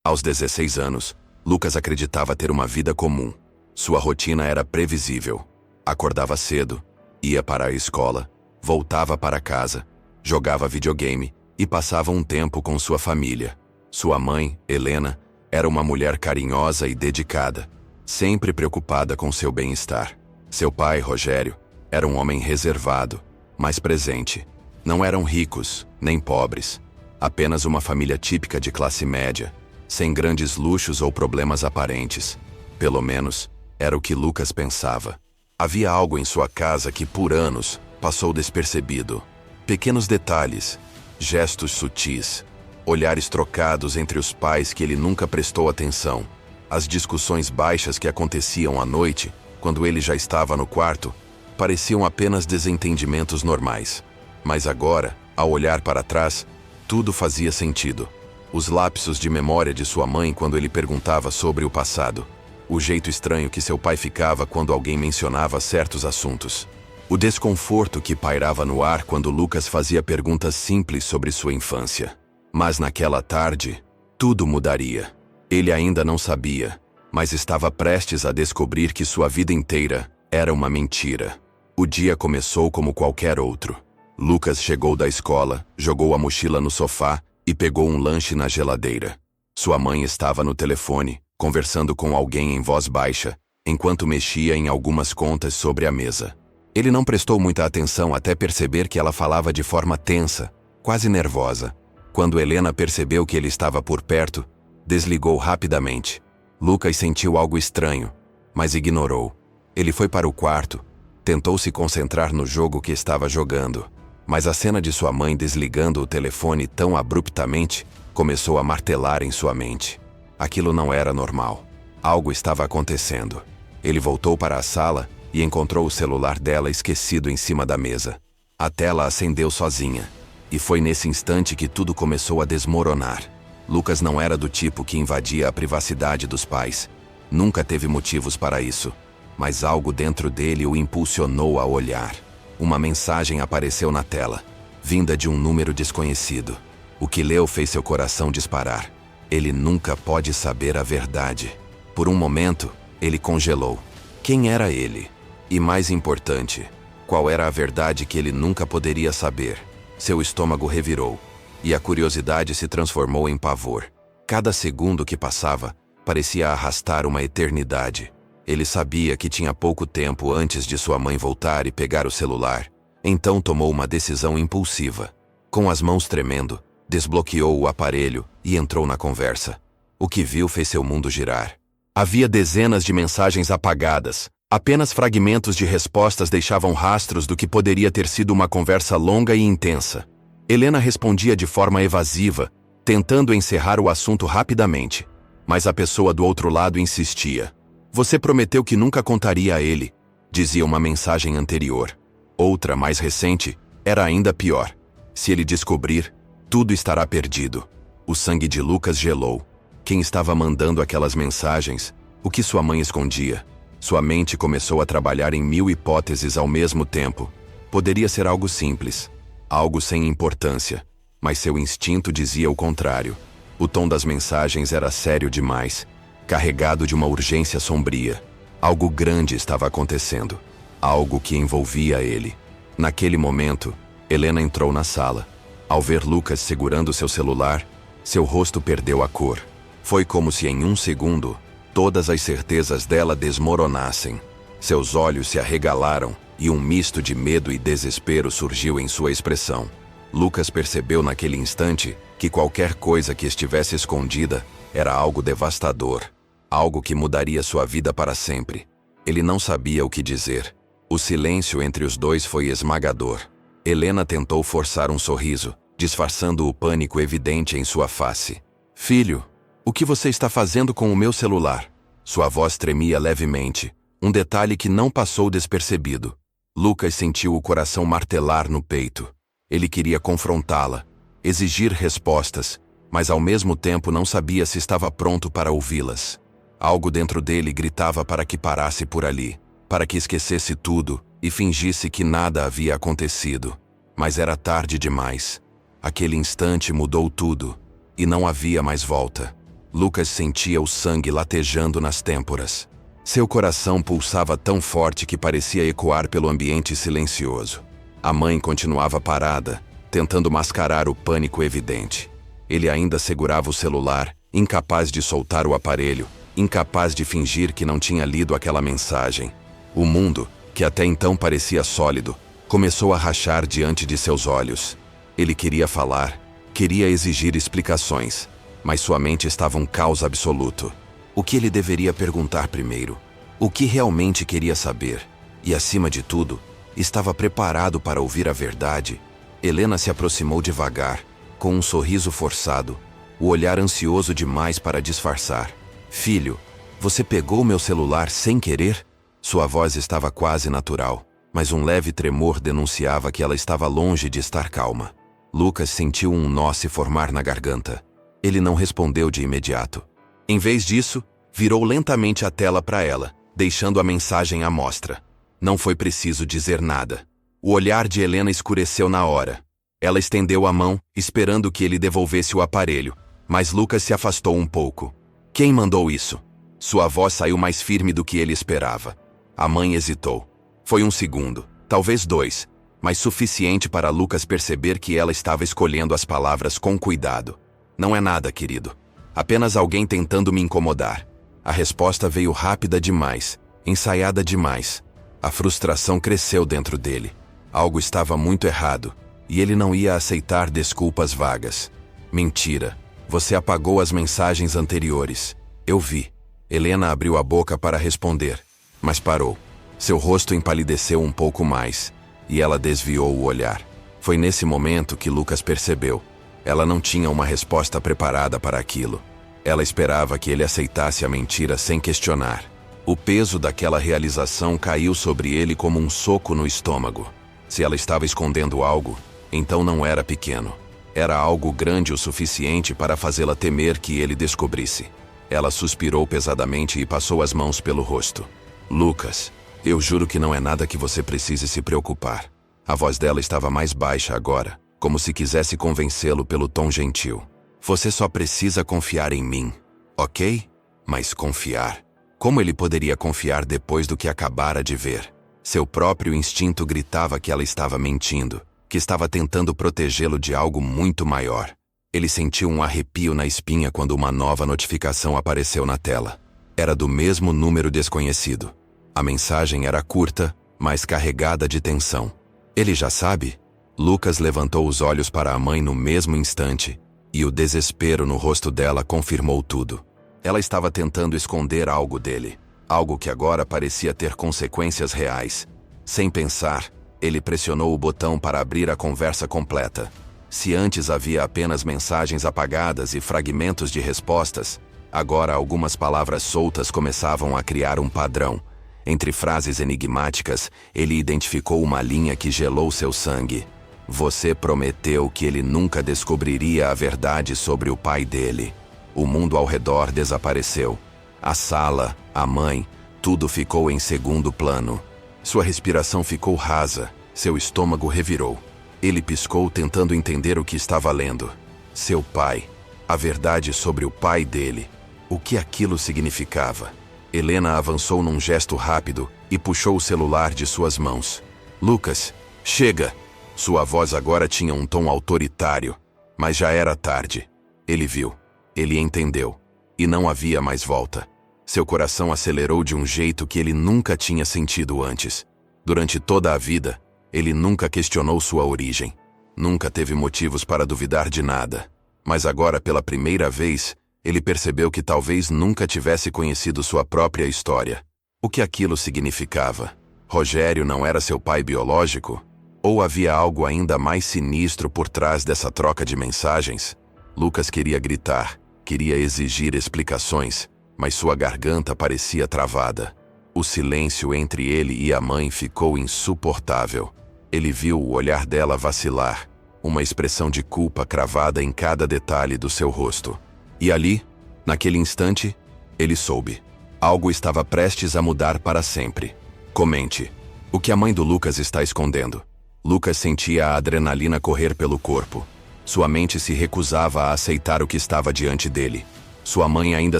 Aos 16 anos, Lucas acreditava ter uma vida comum. Sua rotina era previsível. Acordava cedo, ia para a escola, voltava para casa, jogava videogame e passava um tempo com sua família. Sua mãe, Helena, era uma mulher carinhosa e dedicada, sempre preocupada com seu bem-estar. Seu pai, Rogério, era um homem reservado, mas presente. Não eram ricos, nem pobres. Apenas uma família típica de classe média, sem grandes luxos ou problemas aparentes. Pelo menos, era o que Lucas pensava. Havia algo em sua casa que, por anos, passou despercebido. Pequenos detalhes, gestos sutis, olhares trocados entre os pais que ele nunca prestou atenção. As discussões baixas que aconteciam à noite, quando ele já estava no quarto, pareciam apenas desentendimentos normais. Mas agora, ao olhar para trás, tudo fazia sentido. Os lapsos de memória de sua mãe quando ele perguntava sobre o passado. O jeito estranho que seu pai ficava quando alguém mencionava certos assuntos. O desconforto que pairava no ar quando Lucas fazia perguntas simples sobre sua infância. Mas naquela tarde, tudo mudaria. Ele ainda não sabia, mas estava prestes a descobrir que sua vida inteira era uma mentira. O dia começou como qualquer outro. Lucas chegou da escola, jogou a mochila no sofá e pegou um lanche na geladeira. Sua mãe estava no telefone, conversando com alguém em voz baixa, enquanto mexia em algumas contas sobre a mesa. Ele não prestou muita atenção até perceber que ela falava de forma tensa, quase nervosa. Quando Helena percebeu que ele estava por perto, desligou rapidamente. Lucas sentiu algo estranho, mas ignorou. Ele foi para o quarto, tentou se concentrar no jogo que estava jogando. Mas a cena de sua mãe desligando o telefone tão abruptamente começou a martelar em sua mente. Aquilo não era normal. Algo estava acontecendo. Ele voltou para a sala e encontrou o celular dela esquecido em cima da mesa. A tela acendeu sozinha. E foi nesse instante que tudo começou a desmoronar. Lucas não era do tipo que invadia a privacidade dos pais. Nunca teve motivos para isso. Mas algo dentro dele o impulsionou a olhar. Uma mensagem apareceu na tela, vinda de um número desconhecido. O que leu fez seu coração disparar. Ele nunca pode saber a verdade. Por um momento, ele congelou. Quem era ele? E mais importante, qual era a verdade que ele nunca poderia saber? Seu estômago revirou, e a curiosidade se transformou em pavor. Cada segundo que passava, parecia arrastar uma eternidade. Ele sabia que tinha pouco tempo antes de sua mãe voltar e pegar o celular. Então tomou uma decisão impulsiva. Com as mãos tremendo, desbloqueou o aparelho e entrou na conversa. O que viu fez seu mundo girar. Havia dezenas de mensagens apagadas. Apenas fragmentos de respostas deixavam rastros do que poderia ter sido uma conversa longa e intensa. Helena respondia de forma evasiva, tentando encerrar o assunto rapidamente. Mas a pessoa do outro lado insistia. Você prometeu que nunca contaria a ele, dizia uma mensagem anterior. Outra, mais recente, era ainda pior. Se ele descobrir, tudo estará perdido. O sangue de Lucas gelou. Quem estava mandando aquelas mensagens? O que sua mãe escondia? Sua mente começou a trabalhar em 1000 hipóteses ao mesmo tempo. Poderia ser algo simples, algo sem importância, mas seu instinto dizia o contrário. O tom das mensagens era sério demais, carregado de uma urgência sombria. Algo grande estava acontecendo, algo que envolvia ele. Naquele momento, Helena entrou na sala. Ao ver Lucas segurando seu celular, seu rosto perdeu a cor. Foi como se em um segundo, todas as certezas dela desmoronassem. Seus olhos se arregalaram e um misto de medo e desespero surgiu em sua expressão. Lucas percebeu naquele instante que qualquer coisa que estivesse escondida era algo devastador, algo que mudaria sua vida para sempre. Ele não sabia o que dizer. O silêncio entre os dois foi esmagador. Helena tentou forçar um sorriso, disfarçando o pânico evidente em sua face. Filho, o que você está fazendo com o meu celular? Sua voz tremia levemente, um detalhe que não passou despercebido. Lucas sentiu o coração martelar no peito. Ele queria confrontá-la, exigir respostas, mas ao mesmo tempo não sabia se estava pronto para ouvi-las. Algo dentro dele gritava para que parasse por ali, para que esquecesse tudo e fingisse que nada havia acontecido. Mas era tarde demais. Aquele instante mudou tudo, e não havia mais volta. Lucas sentia o sangue latejando nas têmporas. Seu coração pulsava tão forte que parecia ecoar pelo ambiente silencioso. A mãe continuava parada, tentando mascarar o pânico evidente. Ele ainda segurava o celular, incapaz de soltar o aparelho, incapaz de fingir que não tinha lido aquela mensagem. O mundo, que até então parecia sólido, começou a rachar diante de seus olhos. Ele queria falar, queria exigir explicações, mas sua mente estava um caos absoluto. O que ele deveria perguntar primeiro? O que realmente queria saber? E, acima de tudo, estava preparado para ouvir a verdade? Helena se aproximou devagar, com um sorriso forçado, o olhar ansioso demais para disfarçar. Filho, você pegou meu celular sem querer? Sua voz estava quase natural, mas um leve tremor denunciava que ela estava longe de estar calma. Lucas sentiu um nó se formar na garganta. Ele não respondeu de imediato. Em vez disso, virou lentamente a tela para ela, deixando a mensagem à mostra. Não foi preciso dizer nada. O olhar de Helena escureceu na hora. Ela estendeu a mão, esperando que ele devolvesse o aparelho, mas Lucas se afastou um pouco. Quem mandou isso? Sua voz saiu mais firme do que ele esperava. A mãe hesitou. Foi um segundo, talvez 2, mas suficiente para Lucas perceber que ela estava escolhendo as palavras com cuidado. Não é nada, querido. Apenas alguém tentando me incomodar. A resposta veio rápida demais, ensaiada demais. A frustração cresceu dentro dele. Algo estava muito errado, e ele não ia aceitar desculpas vagas. Mentira. Você apagou as mensagens anteriores. Eu vi. Helena abriu a boca para responder, mas parou. Seu rosto empalideceu um pouco mais, e ela desviou o olhar. Foi nesse momento que Lucas percebeu. Ela não tinha uma resposta preparada para aquilo. Ela esperava que ele aceitasse a mentira sem questionar. O peso daquela realização caiu sobre ele como um soco no estômago. Se ela estava escondendo algo, então não era pequeno. Era algo grande o suficiente para fazê-la temer que ele descobrisse. Ela suspirou pesadamente e passou as mãos pelo rosto. Lucas, eu juro que não é nada que você precise se preocupar. A voz dela estava mais baixa agora, como se quisesse convencê-lo pelo tom gentil. Você só precisa confiar em mim, ok? Mas confiar? Como ele poderia confiar depois do que acabara de ver? Seu próprio instinto gritava que ela estava mentindo, que estava tentando protegê-lo de algo muito maior. Ele sentiu um arrepio na espinha quando uma nova notificação apareceu na tela. Era do mesmo número desconhecido. A mensagem era curta, mas carregada de tensão. Ele já sabe? Lucas levantou os olhos para a mãe no mesmo instante, e o desespero no rosto dela confirmou tudo. Ela estava tentando esconder algo dele, algo que agora parecia ter consequências reais. Sem pensar, ele pressionou o botão para abrir a conversa completa. Se antes havia apenas mensagens apagadas e fragmentos de respostas, agora algumas palavras soltas começavam a criar um padrão. Entre frases enigmáticas, ele identificou uma linha que gelou seu sangue. Você prometeu que ele nunca descobriria a verdade sobre o pai dele. O mundo ao redor desapareceu. A sala, a mãe, tudo ficou em segundo plano. Sua respiração ficou rasa, seu estômago revirou. Ele piscou tentando entender o que estava lendo. Seu pai. A verdade sobre o pai dele. O que aquilo significava? Helena avançou num gesto rápido e puxou o celular de suas mãos. Lucas, chega! Sua voz agora tinha um tom autoritário, mas já era tarde. Ele viu. Ele entendeu. E não havia mais volta. Seu coração acelerou de um jeito que ele nunca tinha sentido antes. Durante toda a vida, ele nunca questionou sua origem. Nunca teve motivos para duvidar de nada. Mas agora, pela primeira vez, ele percebeu que talvez nunca tivesse conhecido sua própria história. O que aquilo significava? Rogério não era seu pai biológico? Ou havia algo ainda mais sinistro por trás dessa troca de mensagens? Lucas queria gritar, queria exigir explicações, mas sua garganta parecia travada. O silêncio entre ele e a mãe ficou insuportável. Ele viu o olhar dela vacilar, uma expressão de culpa cravada em cada detalhe do seu rosto. E ali, naquele instante, ele soube. Algo estava prestes a mudar para sempre. Comente. O que a mãe do Lucas está escondendo? Lucas sentia a adrenalina correr pelo corpo. Sua mente se recusava a aceitar o que estava diante dele. Sua mãe ainda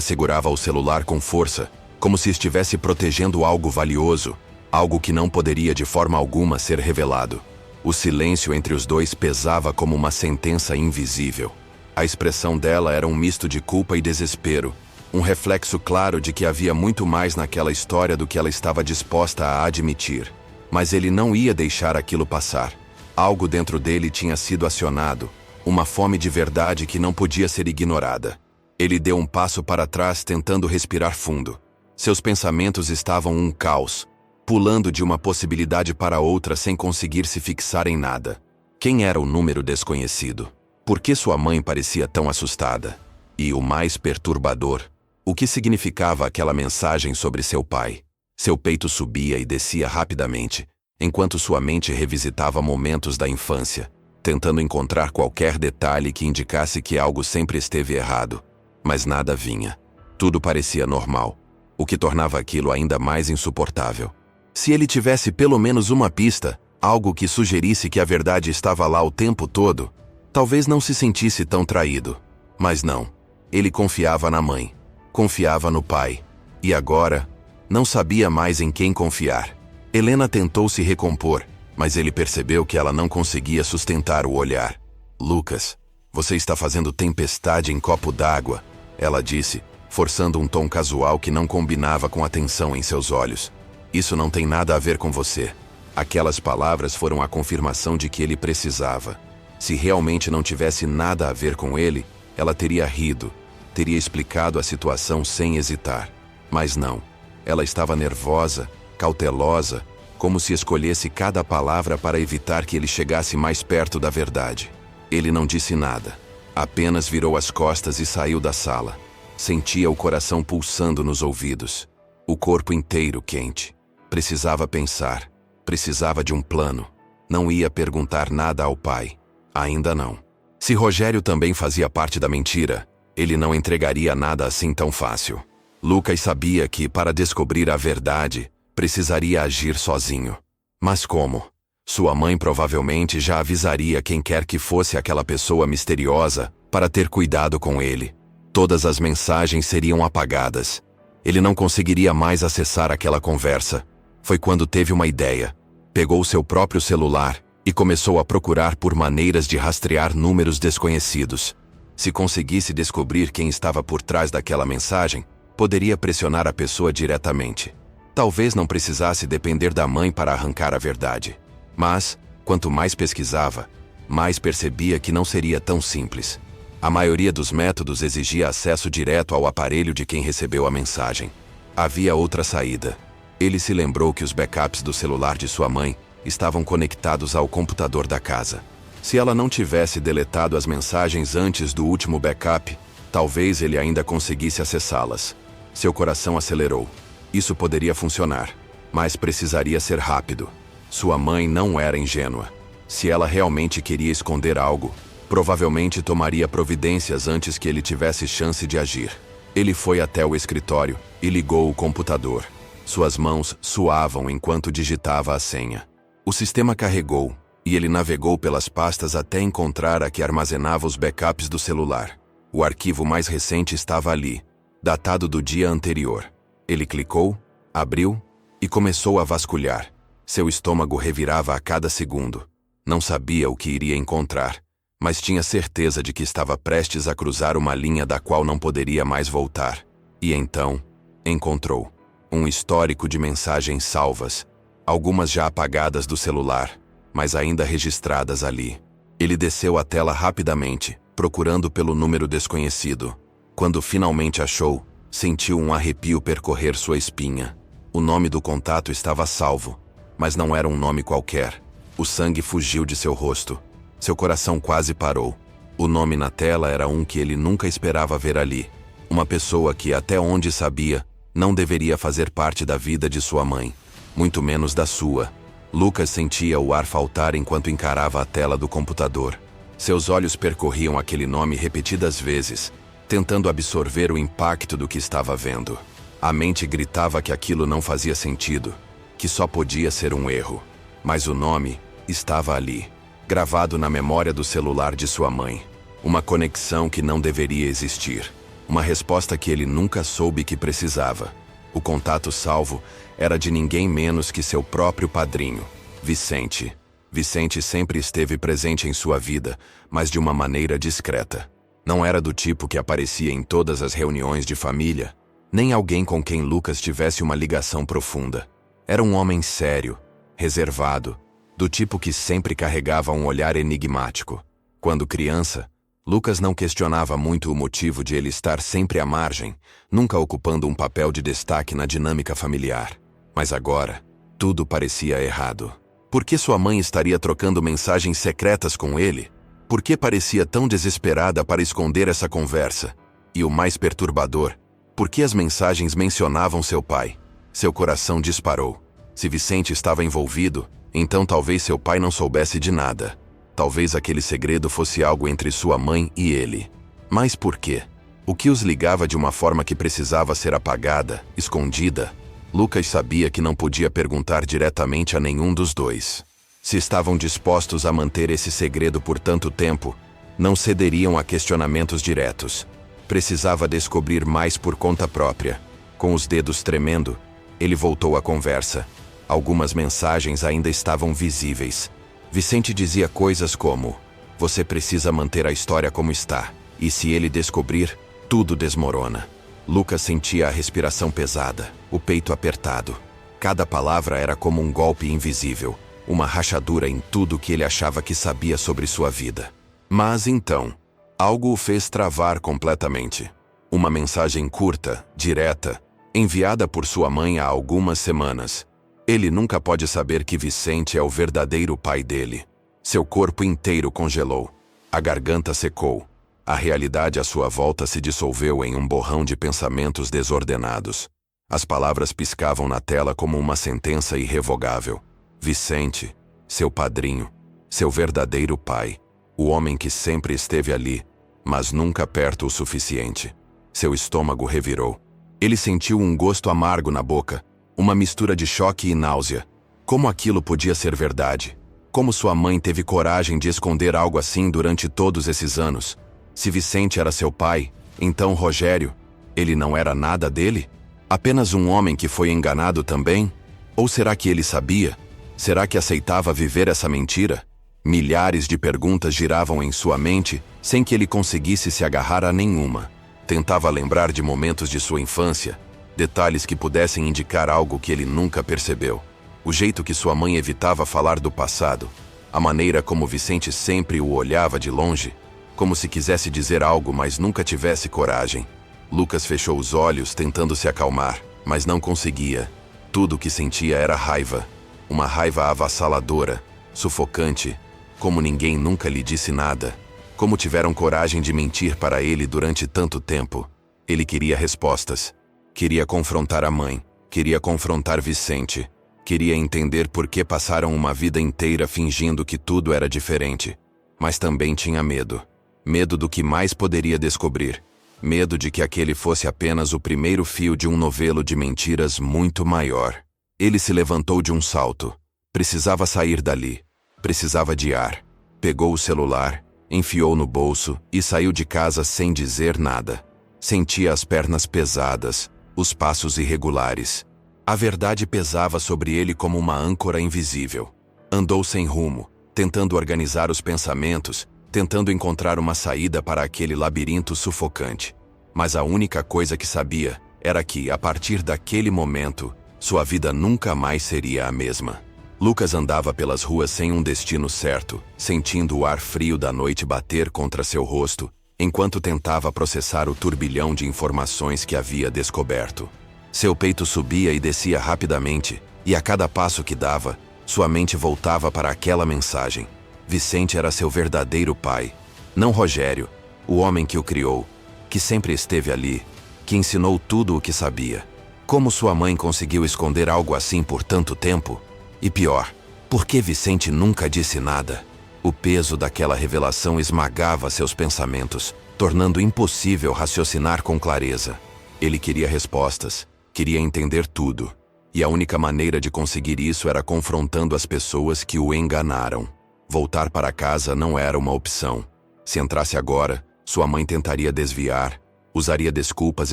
segurava o celular com força, como se estivesse protegendo algo valioso, algo que não poderia de forma alguma ser revelado. O silêncio entre os dois pesava como uma sentença invisível. A expressão dela era um misto de culpa e desespero, um reflexo claro de que havia muito mais naquela história do que ela estava disposta a admitir. Mas ele não ia deixar aquilo passar. Algo dentro dele tinha sido acionado, uma fome de verdade que não podia ser ignorada. Ele deu um passo para trás tentando respirar fundo. Seus pensamentos estavam um caos, pulando de uma possibilidade para outra sem conseguir se fixar em nada. Quem era o número desconhecido? Por que sua mãe parecia tão assustada? E o mais perturbador, o que significava aquela mensagem sobre seu pai? Seu peito subia e descia rapidamente, enquanto sua mente revisitava momentos da infância, tentando encontrar qualquer detalhe que indicasse que algo sempre esteve errado. Mas nada vinha. Tudo parecia normal, o que tornava aquilo ainda mais insuportável. Se ele tivesse pelo menos uma pista, algo que sugerisse que a verdade estava lá o tempo todo, talvez não se sentisse tão traído. Mas não. Ele confiava na mãe. Confiava no pai. E agora, não sabia mais em quem confiar. Helena tentou se recompor, mas ele percebeu que ela não conseguia sustentar o olhar. Lucas, você está fazendo tempestade em copo d'água, ela disse, forçando um tom casual que não combinava com a tensão em seus olhos. Isso não tem nada a ver com você. Aquelas palavras foram a confirmação de que ele precisava. Se realmente não tivesse nada a ver com ele, ela teria rido, teria explicado a situação sem hesitar. Mas não. Ela estava nervosa, cautelosa, como se escolhesse cada palavra para evitar que ele chegasse mais perto da verdade. Ele não disse nada. Apenas virou as costas e saiu da sala. Sentia o coração pulsando nos ouvidos. O corpo inteiro quente. Precisava pensar. Precisava de um plano. Não ia perguntar nada ao pai. Ainda não. Se Rogério também fazia parte da mentira, ele não entregaria nada assim tão fácil. Lucas sabia que, para descobrir a verdade, precisaria agir sozinho. Mas como? Sua mãe provavelmente já avisaria quem quer que fosse aquela pessoa misteriosa para ter cuidado com ele. Todas as mensagens seriam apagadas. Ele não conseguiria mais acessar aquela conversa. Foi quando teve uma ideia. Pegou seu próprio celular e começou a procurar por maneiras de rastrear números desconhecidos. Se conseguisse descobrir quem estava por trás daquela mensagem, poderia pressionar a pessoa diretamente. Talvez não precisasse depender da mãe para arrancar a verdade. Mas, quanto mais pesquisava, mais percebia que não seria tão simples. A maioria dos métodos exigia acesso direto ao aparelho de quem recebeu a mensagem. Havia outra saída. Ele se lembrou que os backups do celular de sua mãe estavam conectados ao computador da casa. Se ela não tivesse deletado as mensagens antes do último backup, talvez ele ainda conseguisse acessá-las. Seu coração acelerou. Isso poderia funcionar, mas precisaria ser rápido. Sua mãe não era ingênua. Se ela realmente queria esconder algo, provavelmente tomaria providências antes que ele tivesse chance de agir. Ele foi até o escritório e ligou o computador. Suas mãos suavam enquanto digitava a senha. O sistema carregou e ele navegou pelas pastas até encontrar a que armazenava os backups do celular. O arquivo mais recente estava ali, datado do dia anterior. Ele clicou, abriu e começou a vasculhar. Seu estômago revirava a cada segundo. Não sabia o que iria encontrar, mas tinha certeza de que estava prestes a cruzar uma linha da qual não poderia mais voltar. E então, encontrou um histórico de mensagens salvas, algumas já apagadas do celular, mas ainda registradas ali. Ele desceu a tela rapidamente, procurando pelo número desconhecido. Quando finalmente achou, sentiu um arrepio percorrer sua espinha. O nome do contato estava salvo, mas não era um nome qualquer. O sangue fugiu de seu rosto. Seu coração quase parou. O nome na tela era um que ele nunca esperava ver ali. Uma pessoa que, até onde sabia, não deveria fazer parte da vida de sua mãe, muito menos da sua. Lucas sentia o ar faltar enquanto encarava a tela do computador. Seus olhos percorriam aquele nome repetidas vezes, tentando absorver o impacto do que estava vendo. A mente gritava que aquilo não fazia sentido, que só podia ser um erro. Mas o nome estava ali, gravado na memória do celular de sua mãe. Uma conexão que não deveria existir. Uma resposta que ele nunca soube que precisava. O contato salvo era de ninguém menos que seu próprio padrinho, Vicente. Vicente sempre esteve presente em sua vida, mas de uma maneira discreta. Não era do tipo que aparecia em todas as reuniões de família, nem alguém com quem Lucas tivesse uma ligação profunda. Era um homem sério, reservado, do tipo que sempre carregava um olhar enigmático. Quando criança, Lucas não questionava muito o motivo de ele estar sempre à margem, nunca ocupando um papel de destaque na dinâmica familiar. Mas agora, tudo parecia errado. Por que sua mãe estaria trocando mensagens secretas com ele? Por que parecia tão desesperada para esconder essa conversa? E o mais perturbador, por que as mensagens mencionavam seu pai? Seu coração disparou. Se Vicente estava envolvido, então talvez seu pai não soubesse de nada. Talvez aquele segredo fosse algo entre sua mãe e ele. Mas por quê? O que os ligava de uma forma que precisava ser apagada, escondida? Lucas sabia que não podia perguntar diretamente a nenhum dos dois. Se estavam dispostos a manter esse segredo por tanto tempo, não cederiam a questionamentos diretos. Precisava descobrir mais por conta própria. Com os dedos tremendo, ele voltou à conversa. Algumas mensagens ainda estavam visíveis. Vicente dizia coisas como: "Você precisa manter a história como está, e se ele descobrir, tudo desmorona." Lucas sentia a respiração pesada, o peito apertado. Cada palavra era como um golpe invisível, uma rachadura em tudo que ele achava que sabia sobre sua vida. Mas então, algo o fez travar completamente. Uma mensagem curta, direta, enviada por sua mãe há algumas semanas. Ele nunca pode saber que Vicente é o verdadeiro pai dele. Seu corpo inteiro congelou. A garganta secou. A realidade à sua volta se dissolveu em um borrão de pensamentos desordenados. As palavras piscavam na tela como uma sentença irrevogável. Vicente, seu padrinho, seu verdadeiro pai. O homem que sempre esteve ali, mas nunca perto o suficiente. Seu estômago revirou. Ele sentiu um gosto amargo na boca. Uma mistura de choque e náusea. Como aquilo podia ser verdade? Como sua mãe teve coragem de esconder algo assim durante todos esses anos? Se Vicente era seu pai, então Rogério, ele não era nada dele? Apenas um homem que foi enganado também? Ou será que ele sabia? Será que aceitava viver essa mentira? Milhares de perguntas giravam em sua mente, sem que ele conseguisse se agarrar a nenhuma. Tentava lembrar de momentos de sua infância, detalhes que pudessem indicar algo que ele nunca percebeu. O jeito que sua mãe evitava falar do passado, a maneira como Vicente sempre o olhava de longe, como se quisesse dizer algo, mas nunca tivesse coragem. Lucas fechou os olhos tentando se acalmar, mas não conseguia. Tudo o que sentia era raiva. Uma raiva avassaladora, sufocante, como ninguém nunca lhe disse nada. Como tiveram coragem de mentir para ele durante tanto tempo. Ele queria respostas. Queria confrontar a mãe, queria confrontar Vicente, queria entender por que passaram uma vida inteira fingindo que tudo era diferente. Mas também tinha medo. Medo do que mais poderia descobrir. Medo de que aquele fosse apenas o primeiro fio de um novelo de mentiras muito maior. Ele se levantou de um salto. Precisava sair dali. Precisava de ar. Pegou o celular, enfiou no bolso e saiu de casa sem dizer nada. Sentia as pernas pesadas, os passos irregulares. A verdade pesava sobre ele como uma âncora invisível. Andou sem rumo, tentando organizar os pensamentos, tentando encontrar uma saída para aquele labirinto sufocante. Mas a única coisa que sabia era que, a partir daquele momento, sua vida nunca mais seria a mesma. Lucas andava pelas ruas sem um destino certo, sentindo o ar frio da noite bater contra seu rosto, enquanto tentava processar o turbilhão de informações que havia descoberto. Seu peito subia e descia rapidamente, e a cada passo que dava, sua mente voltava para aquela mensagem. Vicente era seu verdadeiro pai, não Rogério, o homem que o criou, que sempre esteve ali, que ensinou tudo o que sabia. Como sua mãe conseguiu esconder algo assim por tanto tempo? E pior, por que Vicente nunca disse nada? O peso daquela revelação esmagava seus pensamentos, tornando impossível raciocinar com clareza. Ele queria respostas, queria entender tudo, e a única maneira de conseguir isso era confrontando as pessoas que o enganaram. Voltar para casa não era uma opção. Se entrasse agora, sua mãe tentaria desviar, Usaria desculpas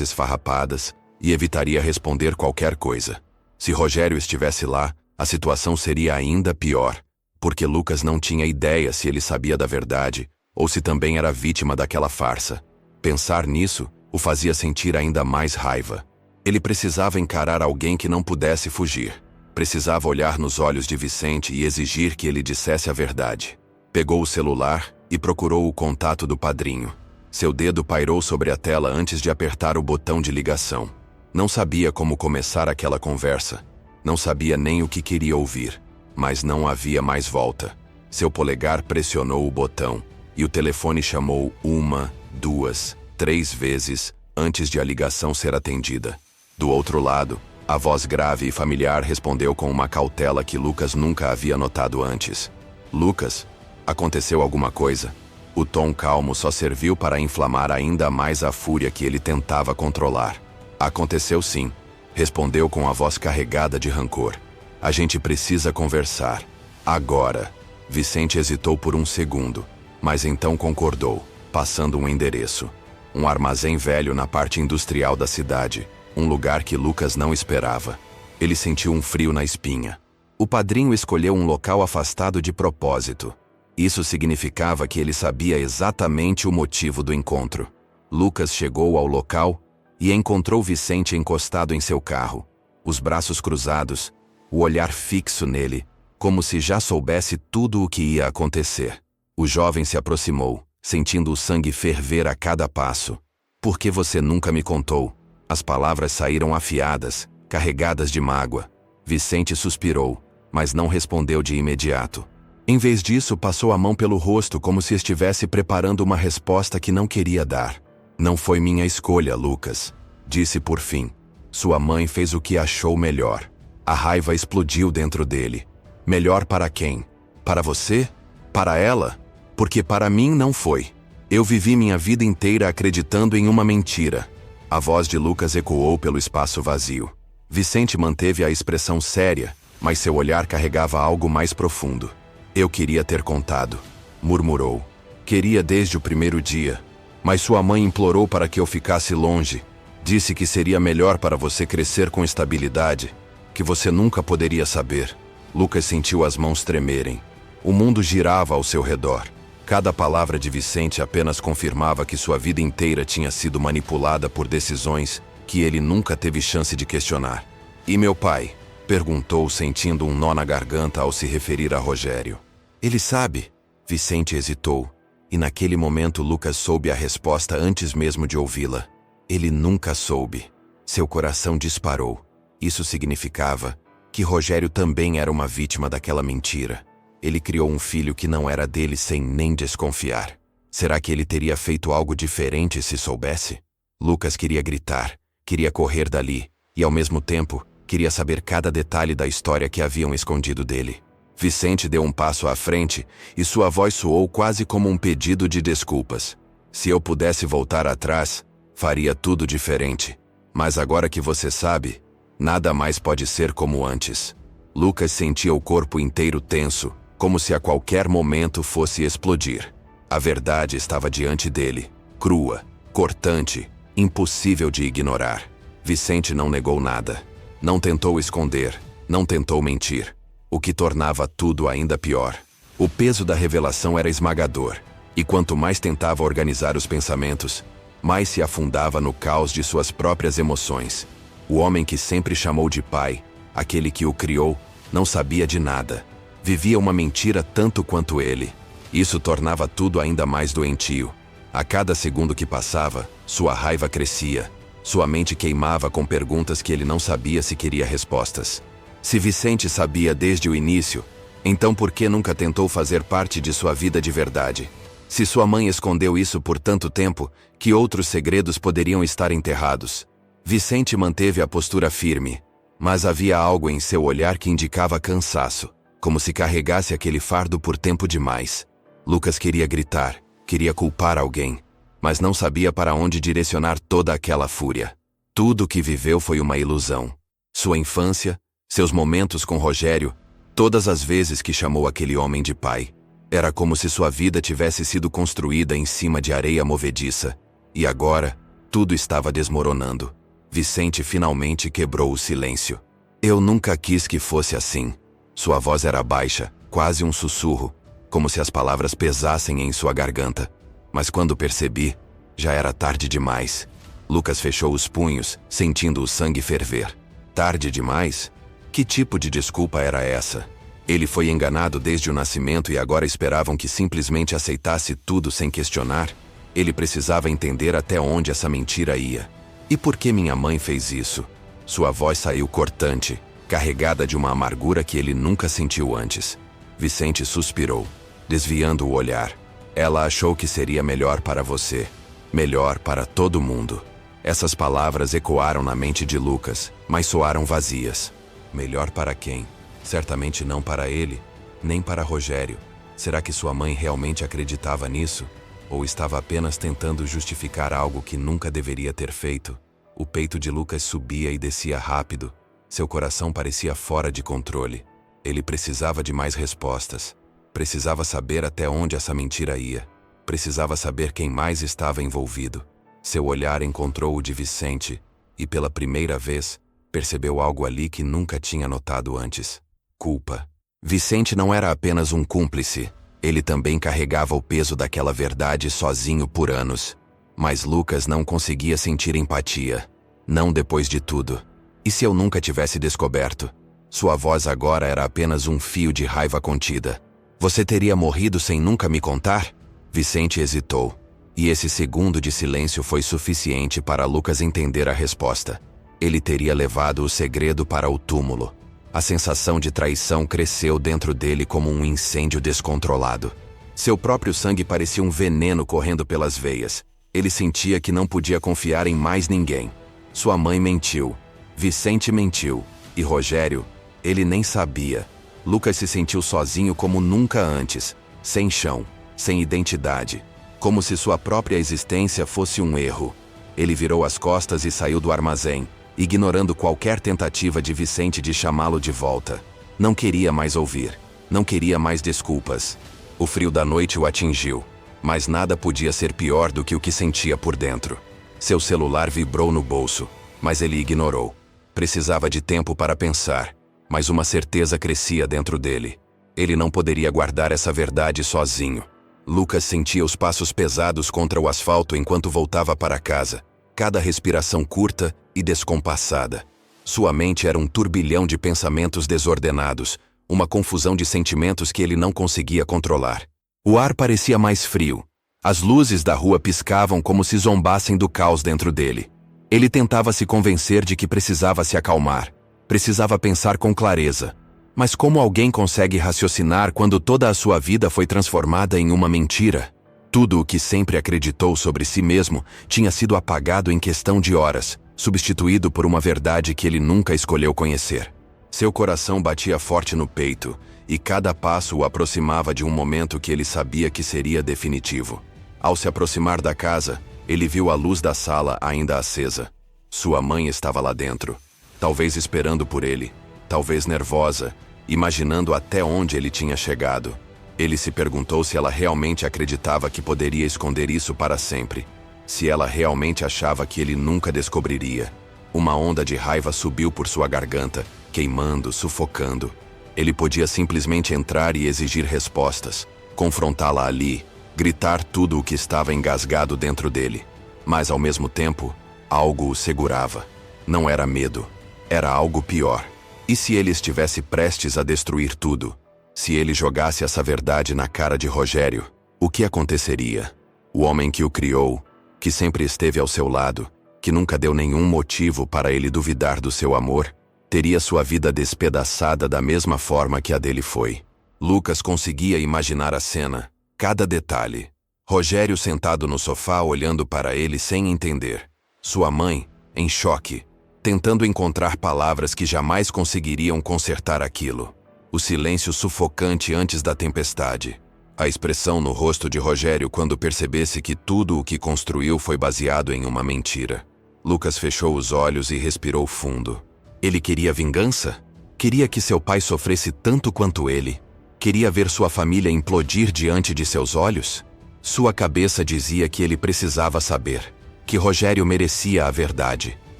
esfarrapadas e evitaria responder qualquer coisa. Se Rogério estivesse lá, a situação seria ainda pior, porque Lucas não tinha ideia se ele sabia da verdade ou se também era vítima daquela farsa. Pensar nisso o fazia sentir ainda mais raiva. Ele precisava encarar alguém que não pudesse fugir. Precisava olhar nos olhos de Vicente e exigir que ele dissesse a verdade. Pegou o celular e procurou o contato do padrinho. Seu dedo pairou sobre a tela antes de apertar o botão de ligação. Não sabia como começar aquela conversa. Não sabia nem o que queria ouvir. Mas não havia mais volta. Seu polegar pressionou o botão e o telefone chamou 1, 2, 3 vezes antes de a ligação ser atendida. Do outro lado, a voz grave e familiar respondeu com uma cautela que Lucas nunca havia notado antes. Lucas, aconteceu alguma coisa? O tom calmo só serviu para inflamar ainda mais a fúria que ele tentava controlar. Aconteceu sim, respondeu com a voz carregada de rancor. A gente precisa conversar. Agora. Vicente hesitou por um segundo, mas então concordou, passando um endereço. Um armazém velho na parte industrial da cidade. Um lugar que Lucas não esperava. Ele sentiu um frio na espinha. O padrinho escolheu um local afastado de propósito. Isso significava que ele sabia exatamente o motivo do encontro. Lucas chegou ao local e encontrou Vicente encostado em seu carro, os braços cruzados, o olhar fixo nele, como se já soubesse tudo o que ia acontecer. O jovem se aproximou, sentindo o sangue ferver a cada passo. "Por que você nunca me contou?" As palavras saíram afiadas, carregadas de mágoa. Vicente suspirou, mas não respondeu de imediato. Em vez disso, passou a mão pelo rosto como se estivesse preparando uma resposta que não queria dar. "Não foi minha escolha, Lucas", disse por fim. Sua mãe fez o que achou melhor. A raiva explodiu dentro dele. Melhor para quem? Para você? Para ela? Porque para mim não foi. Eu vivi minha vida inteira acreditando em uma mentira. A voz de Lucas ecoou pelo espaço vazio. Vicente manteve a expressão séria, mas seu olhar carregava algo mais profundo. "Eu queria ter contado", murmurou. "Queria desde o primeiro dia. Mas sua mãe implorou para que eu ficasse longe. Disse que seria melhor para você crescer com estabilidade, que você nunca poderia saber." Lucas sentiu as mãos tremerem. O mundo girava ao seu redor. Cada palavra de Vicente apenas confirmava que sua vida inteira tinha sido manipulada por decisões que ele nunca teve chance de questionar. "E meu pai?", perguntou, sentindo um nó na garganta ao se referir a Rogério. "Ele sabe?", Vicente hesitou, e naquele momento Lucas soube a resposta antes mesmo de ouvi-la. Ele nunca soube. Seu coração disparou. Isso significava que Rogério também era uma vítima daquela mentira. Ele criou um filho que não era dele sem nem desconfiar. Será que ele teria feito algo diferente se soubesse? Lucas queria gritar, queria correr dali, e ao mesmo tempo, queria saber cada detalhe da história que haviam escondido dele. Vicente deu um passo à frente e sua voz soou quase como um pedido de desculpas. "Se eu pudesse voltar atrás, faria tudo diferente. Mas agora que você sabe, nada mais pode ser como antes." Lucas sentia o corpo inteiro tenso, como se a qualquer momento fosse explodir. A verdade estava diante dele, crua, cortante, impossível de ignorar. Vicente não negou nada. Não tentou esconder, não tentou mentir, o que tornava tudo ainda pior. O peso da revelação era esmagador, e quanto mais tentava organizar os pensamentos, mais se afundava no caos de suas próprias emoções. O homem que sempre chamou de pai, aquele que o criou, não sabia de nada. Vivia uma mentira tanto quanto ele. Isso tornava tudo ainda mais doentio. A cada segundo que passava, sua raiva crescia. Sua mente queimava com perguntas que ele não sabia se queria respostas. Se Vicente sabia desde o início, então por que nunca tentou fazer parte de sua vida de verdade? Se sua mãe escondeu isso por tanto tempo, que outros segredos poderiam estar enterrados? Vicente manteve a postura firme, mas havia algo em seu olhar que indicava cansaço, como se carregasse aquele fardo por tempo demais. Lucas queria gritar, queria culpar alguém, mas não sabia para onde direcionar toda aquela fúria. Tudo o que viveu foi uma ilusão. Sua infância, seus momentos com Rogério, todas as vezes que chamou aquele homem de pai. Era como se sua vida tivesse sido construída em cima de areia movediça. E agora, Tudo estava desmoronando. Vicente finalmente quebrou o silêncio. Eu nunca quis que fosse assim. Sua voz era baixa, quase um sussurro, como se as palavras pesassem em sua garganta. Mas quando percebi, já era tarde demais. Lucas fechou os punhos, sentindo o sangue ferver. Tarde demais? Que tipo de desculpa era essa? Ele foi enganado desde o nascimento e agora esperavam que simplesmente aceitasse tudo sem questionar? Ele precisava entender até onde essa mentira ia. E por que minha mãe fez isso? Sua voz saiu cortante, carregada de uma amargura que ele nunca sentiu antes. Vicente suspirou, desviando o olhar. Ela achou que seria melhor para você. Melhor para todo mundo. Essas palavras ecoaram na mente de Lucas, mas soaram vazias. Melhor para quem? Certamente não para ele, nem para Rogério. Será que sua mãe realmente acreditava nisso? Ou estava apenas tentando justificar algo que nunca deveria ter feito? O peito de Lucas subia e descia rápido. Seu coração parecia fora de controle. Ele precisava de mais respostas. Precisava saber até onde essa mentira ia. Precisava saber quem mais estava envolvido. Seu olhar encontrou o de Vicente e, pela primeira vez, percebeu algo ali que nunca tinha notado antes. Culpa. Vicente não era apenas um cúmplice. Ele também carregava o peso daquela verdade sozinho por anos. Mas Lucas não conseguia sentir empatia. Não depois de tudo. E se eu nunca tivesse descoberto? Sua voz agora era apenas um fio de raiva contida. Você teria morrido sem nunca me contar? Vicente hesitou. E esse segundo de silêncio foi suficiente para Lucas entender a resposta. Ele teria levado o segredo para o túmulo. A sensação de traição cresceu dentro dele como um incêndio descontrolado. Seu próprio sangue parecia um veneno correndo pelas veias. Ele sentia que não podia confiar em mais ninguém. Sua mãe mentiu. Vicente mentiu. E Rogério, ele nem sabia. Lucas se sentiu sozinho como nunca antes. Sem chão, sem identidade. Como se sua própria existência fosse um erro. Ele virou as costas e saiu do armazém, ignorando qualquer tentativa de Vicente de chamá-lo de volta. Não queria mais ouvir. Não queria mais desculpas. O frio da noite o atingiu, mas nada podia ser pior do que o que sentia por dentro. Seu celular vibrou no bolso, mas ele ignorou. Precisava de tempo para pensar, mas uma certeza crescia dentro dele. Ele não poderia guardar essa verdade sozinho. Lucas sentia os passos pesados contra o asfalto enquanto voltava para casa. Cada respiração curta e descompassada. Sua mente era um turbilhão de pensamentos desordenados, uma confusão de sentimentos que ele não conseguia controlar. O ar parecia mais frio. As luzes da rua piscavam como se zombassem do caos dentro dele. Ele tentava se convencer de que precisava se acalmar. Precisava pensar com clareza. Mas como alguém consegue raciocinar quando toda a sua vida foi transformada em uma mentira? Tudo o que sempre acreditou sobre si mesmo tinha sido apagado em questão de horas, substituído por uma verdade que ele nunca escolheu conhecer. Seu coração batia forte no peito, e cada passo o aproximava de um momento que ele sabia que seria definitivo. Ao se aproximar da casa, ele viu a luz da sala ainda acesa. Sua mãe estava lá dentro, talvez esperando por ele, talvez nervosa, imaginando até onde ele tinha chegado. Ele se perguntou se ela realmente acreditava que poderia esconder isso para sempre. Se ela realmente achava que ele nunca descobriria. Uma onda de raiva subiu por sua garganta, queimando, sufocando. Ele podia simplesmente entrar e exigir respostas, confrontá-la ali, gritar tudo o que estava engasgado dentro dele. Mas, ao mesmo tempo, algo o segurava. Não era medo, era algo pior. E se ele estivesse prestes a destruir tudo? Se ele jogasse essa verdade na cara de Rogério, o que aconteceria? O homem que o criou, que sempre esteve ao seu lado, que nunca deu nenhum motivo para ele duvidar do seu amor, teria sua vida despedaçada da mesma forma que a dele foi. Lucas conseguia imaginar a cena, cada detalhe. Rogério sentado no sofá olhando para ele sem entender. Sua mãe, em choque, tentando encontrar palavras que jamais conseguiriam consertar aquilo. O silêncio sufocante antes da tempestade. A expressão no rosto de Rogério quando percebesse que tudo o que construiu foi baseado em uma mentira. Lucas fechou os olhos e respirou fundo. Ele queria vingança? Queria que seu pai sofresse tanto quanto ele? Queria ver sua família implodir diante de seus olhos? Sua cabeça dizia que ele precisava saber. que Rogério merecia a verdade.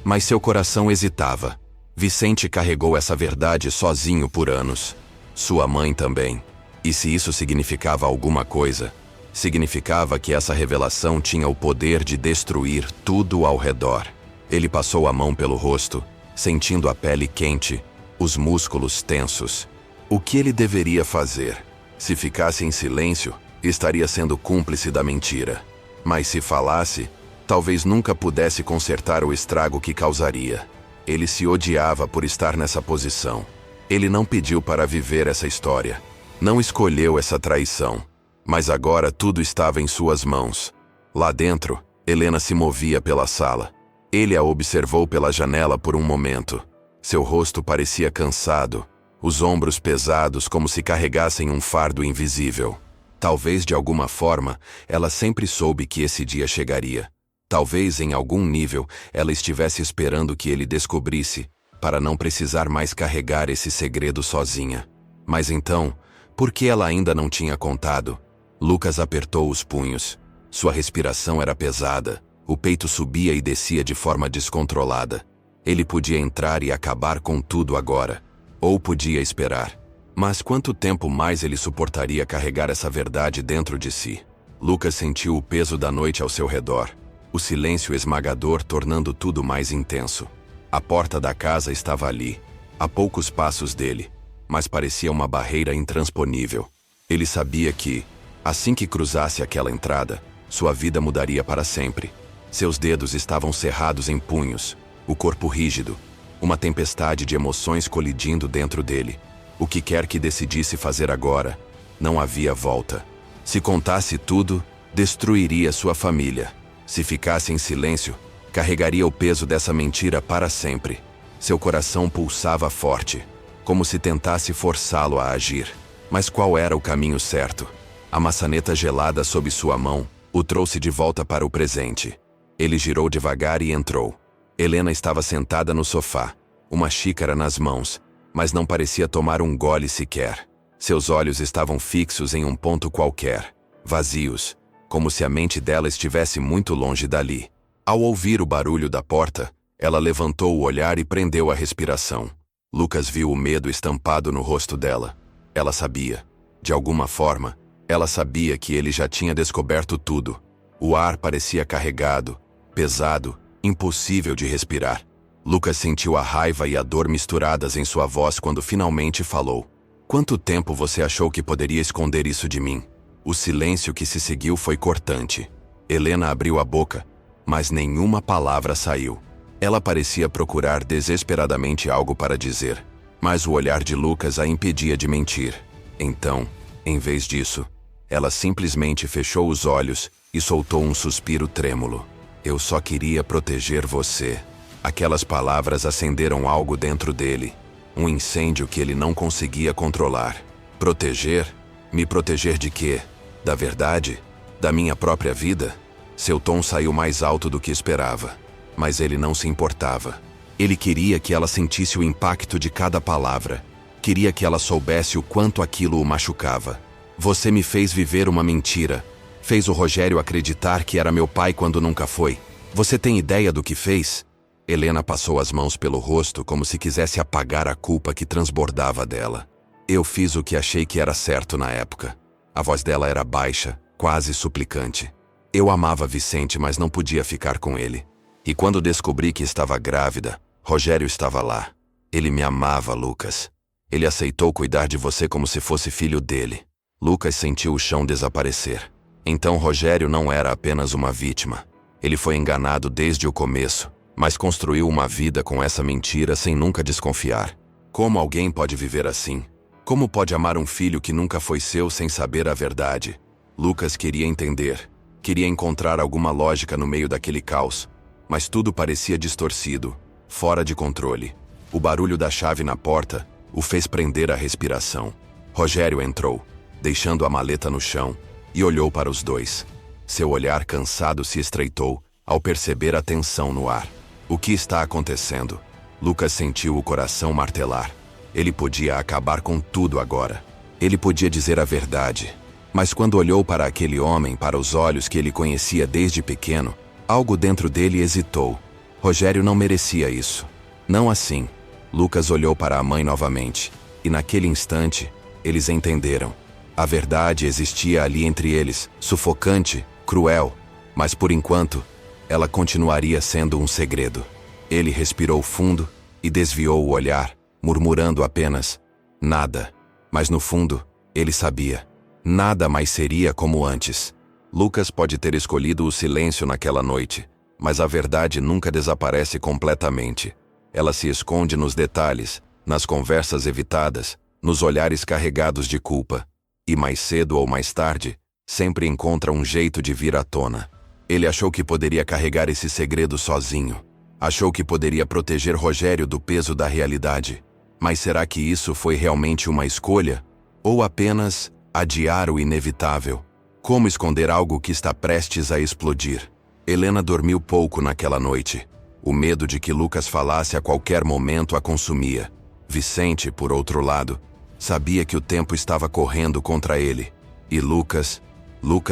Mas seu coração hesitava. Vicente carregou essa verdade sozinho por anos. Sua mãe também. E se isso significava alguma coisa, significava que essa revelação tinha o poder de destruir tudo ao redor. Ele passou a mão pelo rosto, sentindo a pele quente, os músculos tensos. O que ele deveria fazer? Se ficasse em silêncio, estaria sendo cúmplice da mentira. Mas se falasse, talvez nunca pudesse consertar o estrago que causaria. Ele se odiava por estar nessa posição. Ele não pediu para viver essa história. Não escolheu essa traição. Mas agora tudo estava em suas mãos. Lá dentro, Helena se movia pela sala. Ele a observou pela janela por um momento. Seu rosto parecia cansado, os ombros pesados como se carregassem um fardo invisível. Talvez de alguma forma, ela sempre soube que esse dia chegaria. Talvez em algum nível, ela estivesse esperando que ele descobrisse, para não precisar mais carregar esse segredo sozinha. Mas então, por que ela ainda não tinha contado? Lucas apertou os punhos. Sua respiração era pesada. O peito subia e descia de forma descontrolada. Ele podia entrar e acabar com tudo agora. Ou podia esperar. Mas quanto tempo mais ele suportaria carregar essa verdade dentro de si? Lucas sentiu o peso da noite ao seu redor. O silêncio esmagador tornando tudo mais intenso. A porta da casa estava ali, a poucos passos dele, mas parecia uma barreira intransponível. Ele sabia que, assim que cruzasse aquela entrada, sua vida mudaria para sempre. Seus dedos estavam cerrados em punhos, o corpo rígido, uma tempestade de emoções colidindo dentro dele. O que quer que decidisse fazer agora, não havia volta. Se contasse tudo, destruiria sua família. Se ficasse em silêncio, carregaria o peso dessa mentira para sempre. Seu coração pulsava forte, como se tentasse forçá-lo a agir. Mas qual era o caminho certo? A maçaneta gelada sob sua mão o trouxe de volta para o presente. Ele girou devagar e entrou. Helena estava sentada no sofá, uma xícara nas mãos, mas não parecia tomar um gole sequer. Seus olhos estavam fixos em um ponto qualquer, vazios, como se a mente dela estivesse muito longe dali. Ao ouvir o barulho da porta, ela levantou o olhar e prendeu a respiração. Lucas viu o medo estampado no rosto dela. Ela sabia. De alguma forma, ela sabia que ele já tinha descoberto tudo. O ar parecia carregado, pesado, impossível de respirar. Lucas sentiu a raiva e a dor misturadas em sua voz quando finalmente falou. Quanto tempo você achou que poderia esconder isso de mim? O silêncio que se seguiu foi cortante. Helena abriu a boca, mas nenhuma palavra saiu. Ela parecia procurar desesperadamente algo para dizer, mas o olhar de Lucas a impedia de mentir. Então, em vez disso, ela simplesmente fechou os olhos e soltou um suspiro trêmulo. Eu só queria proteger você. Aquelas palavras acenderam algo dentro dele, um incêndio que ele não conseguia controlar. Proteger? Me proteger de quê? Da verdade? Da minha própria vida? Seu tom saiu mais alto do que esperava, mas ele não se importava. Ele queria que ela sentisse o impacto de cada palavra. Queria que ela soubesse o quanto aquilo o machucava. Você me fez viver uma mentira. Fez o Rogério acreditar que era meu pai quando nunca foi. Você tem ideia do que fez? Helena passou as mãos pelo rosto como se quisesse apagar a culpa que transbordava dela. Eu fiz o que achei que era certo na época. A voz dela era baixa, quase suplicante. Eu amava Vicente, mas não podia ficar com ele. E quando descobri que estava grávida, Rogério estava lá. Ele me amava, Lucas. Ele aceitou cuidar de você como se fosse filho dele. Lucas sentiu o chão desaparecer. Então Rogério não era apenas uma vítima. Ele foi enganado desde o começo, mas construiu uma vida com essa mentira sem nunca desconfiar. Como alguém pode viver assim? Como pode amar um filho que nunca foi seu sem saber a verdade? Lucas queria entender. Queria encontrar alguma lógica no meio daquele caos. Mas tudo parecia distorcido, fora de controle. O barulho da chave na porta o fez prender a respiração. Rogério entrou, deixando a maleta no chão, e olhou para os dois. Seu olhar cansado se estreitou ao perceber a tensão no ar. O que está acontecendo? Lucas sentiu o coração martelar. Ele podia acabar com tudo agora. Ele podia dizer a verdade. Mas quando olhou para aquele homem, para os olhos que ele conhecia desde pequeno, Algo dentro dele hesitou. Rogério não merecia isso. Não assim. Lucas olhou para a mãe novamente. E naquele instante, eles entenderam. A verdade existia ali entre eles, sufocante, cruel. Mas por enquanto, ela continuaria sendo um segredo. Ele respirou fundo e desviou o olhar, murmurando apenas: nada. Mas no fundo, ele sabia. Nada mais seria como antes. Lucas pode ter escolhido o silêncio naquela noite, mas a verdade nunca desaparece completamente. Ela se esconde nos detalhes, nas conversas evitadas, nos olhares carregados de culpa. E mais cedo ou mais tarde, sempre encontra um jeito de vir à tona. Ele achou que poderia carregar esse segredo sozinho. Achou que poderia proteger Rogério do peso da realidade. Mas será que isso foi realmente uma escolha? Ou apenas adiar o inevitável? Como esconder algo que está prestes a explodir? Helena dormiu pouco naquela noite. O medo de que Lucas falasse a qualquer momento a consumia. Vicente, por outro lado, sabia que o tempo estava correndo contra ele. E Lucas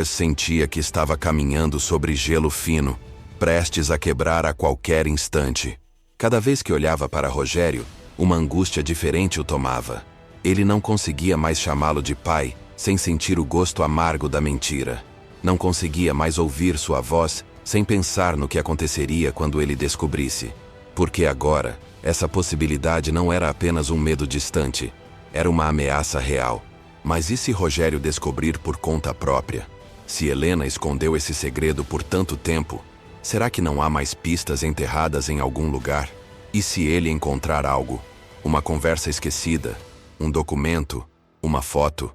sentia que estava caminhando sobre gelo fino, prestes a quebrar a qualquer instante. Cada vez que olhava para Rogério, uma angústia diferente o tomava. Ele não conseguia mais chamá-lo de pai, sem sentir o gosto amargo da mentira. Não conseguia mais ouvir sua voz, sem pensar no que aconteceria quando ele descobrisse. Porque agora, essa possibilidade não era apenas um medo distante, era uma ameaça real. Mas e se Rogério descobrir por conta própria? Se Helena escondeu esse segredo por tanto tempo, será que não há mais pistas enterradas em algum lugar? E se ele encontrar algo? Uma conversa esquecida, um documento, uma foto,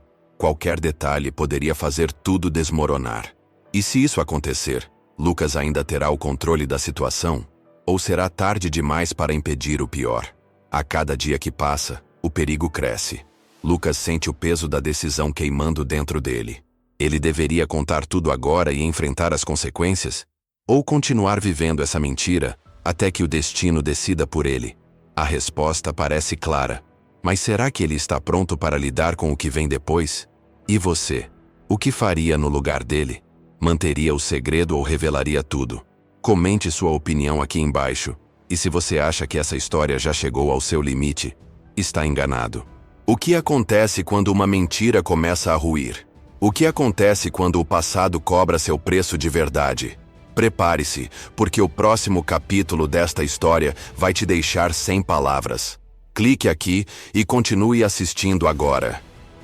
qualquer detalhe poderia fazer tudo desmoronar. E se isso acontecer, Lucas ainda terá o controle da situação? Ou será tarde demais para impedir o pior? A cada dia que passa, o perigo cresce. Lucas sente o peso da decisão queimando dentro dele. Ele deveria contar tudo agora e enfrentar as consequências? Ou continuar vivendo essa mentira até que o destino decida por ele? A resposta parece clara. Mas será que ele está pronto para lidar com o que vem depois? E você? O que faria no lugar dele? Manteria o segredo ou revelaria tudo? Comente sua opinião aqui embaixo. E se você acha que essa história já chegou ao seu limite, está enganado. O que acontece quando uma mentira começa a ruir? O que acontece quando o passado cobra seu preço de verdade? Prepare-se, porque o próximo capítulo desta história vai te deixar sem palavras. Clique aqui e continue assistindo agora.